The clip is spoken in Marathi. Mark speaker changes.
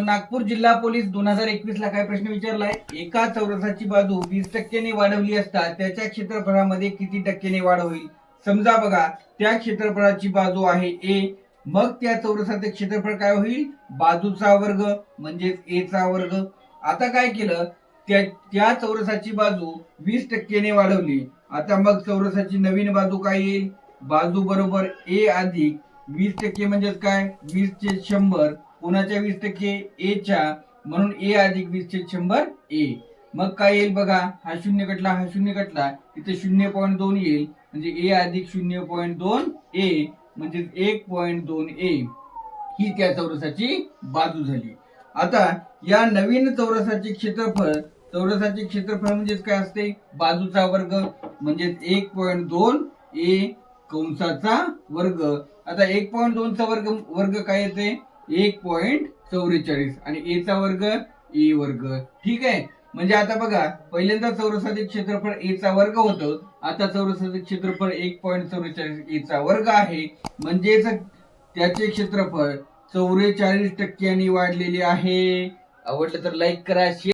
Speaker 1: नागपूर जिल्हा पोलीस 2021 ला काय प्रश्न विचारलाय, एका चौरसाची बाजू 20% वाढवली असता त्याच्या क्षेत्रफळामध्ये किती टक्क्यांनी वाढ होईल? समजा बघा, त्या क्षेत्रफळाची बाजू आहे ए, मग त्या चौरसाचे क्षेत्रफळ काय होईल? बाजूचा वर्ग म्हणजे ए चा वर्ग. आता काय केलं, त्या चौरसाची बाजू 20% वाढवली. आता मग चौरसाची नवीन बाजू काय येईल? बाजू बरोबर ए अधिक 20% म्हणजे काय? 20/100. कोणाच्या 20% ए च्या, म्हणून ए अधिक 20/100 ए. मग काय येईल बघा, हा शून्य कटला, हा शून्य कटला, इथे 0.2 येईल, म्हणजे ए अधिक 0.2 ए म्हणजे 1.2 ए. ही त्या चौरसाची बाजू झाली. आता या नवीन चौरसाचे क्षेत्रफळ म्हणजेच काय असते? बाजूचा वर्ग म्हणजे 1.2 ए कंसाचा वर्ग. आता 1.2 चा वर्ग काय येते? 1.44 आणि ए चा वर्ग ए वर्ग. ठीक आहे. म्हणजे आता बघा, पहिल्यांदा चौरसाचे क्षेत्रफळ ए चा वर्ग होतं, आता चौरसाचे क्षेत्रफळ 1.44 ए चा वर्ग आहे. म्हणजेच त्याचे क्षेत्रफळ 44% वाढलेले आहे. आवडलं तर लाईक करा, शेअर